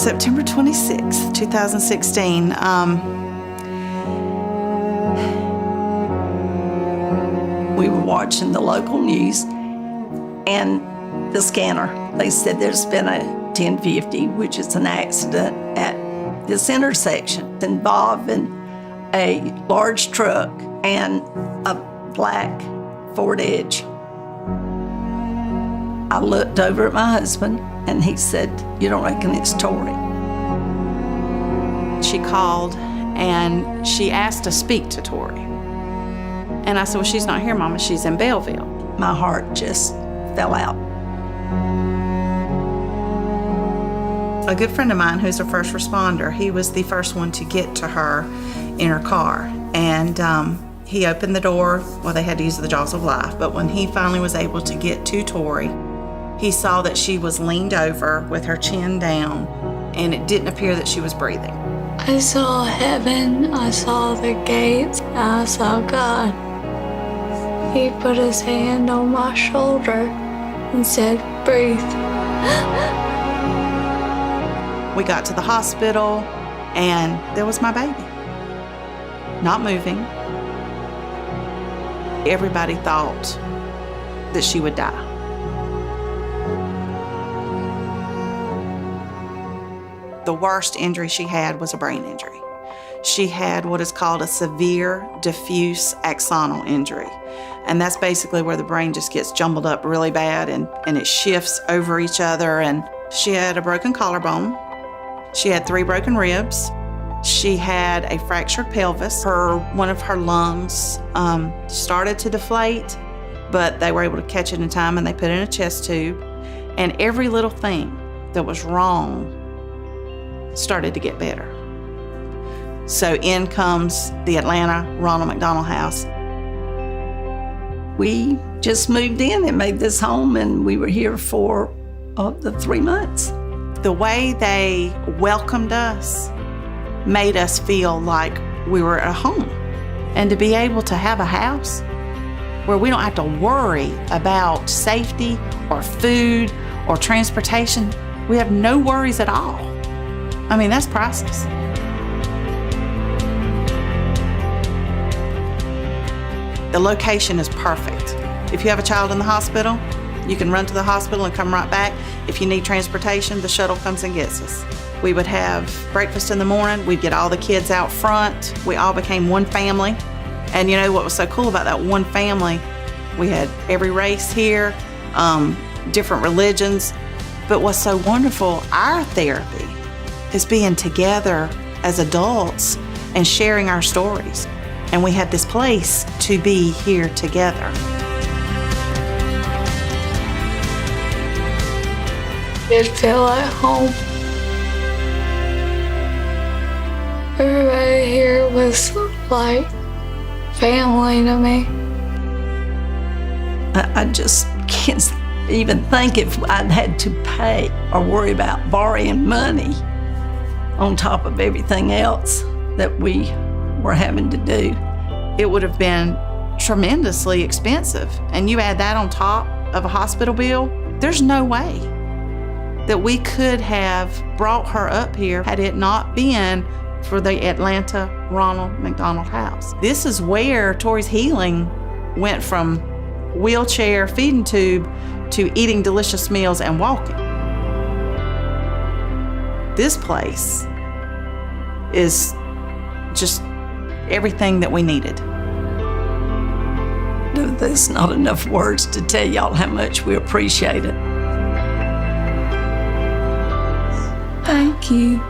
September 26th, 2016. We were watching the local news and the scanner. They said there's been a 1050, which is an accident at this intersection involving a large truck and a black Ford Edge. I looked over at my husband and he said, "You don't reckon it's Tori?" She called and she asked to speak to Tori. And I said, "Well, she's not here, Mama. She's in Belleville." My heart just fell out. A good friend of mine who's a first responder, he was the first one to get to her in her car. And he opened the door. Well, they had to use the jaws of life. But when he finally was able to get to Tori, he saw that she was leaned over with her chin down, and it didn't appear that she was breathing. I saw heaven, I saw the gates, I saw God. He put his hand on my shoulder and said, "Breathe." We got to the hospital, and there was my baby, not moving. Everybody thought that she would die. The worst injury she had was a brain injury. She had what is called a severe diffuse axonal injury. And that's basically where the brain just gets jumbled up really bad and it shifts over each other. And she had a broken collarbone. She had 3 broken ribs. She had a fractured pelvis. One of her lungs started to deflate, but they were able to catch it in time and they put it in a chest tube. And every little thing that was wrong started to get better. So in comes the Atlanta Ronald McDonald House. We just moved in and made this home, and we were here for the 3 months. The way they welcomed us made us feel like we were at home. And to be able to have a house where we don't have to worry about safety or food or transportation, we have no worries at all. I mean, that's priceless. The location is perfect. If you have a child in the hospital, you can run to the hospital and come right back. If you need transportation, the shuttle comes and gets us. We would have breakfast in the morning. We'd get all the kids out front. We all became one family. And you know what was so cool about that one family? We had every race here, different religions. But what's so wonderful, our therapy is being together as adults and sharing our stories. And we had this place to be here together. It felt like home. Everybody here was like family to me. I just can't even think if I'd had to pay or worry about borrowing money on top of everything else that we were having to do. It would have been tremendously expensive. And you add that on top of a hospital bill, there's no way that we could have brought her up here had it not been for the Atlanta Ronald McDonald House. This is where Tori's healing went from wheelchair, feeding tube, to eating delicious meals and walking. This place is just everything that we needed. There's not enough words to tell y'all how much we appreciate it. Thank you.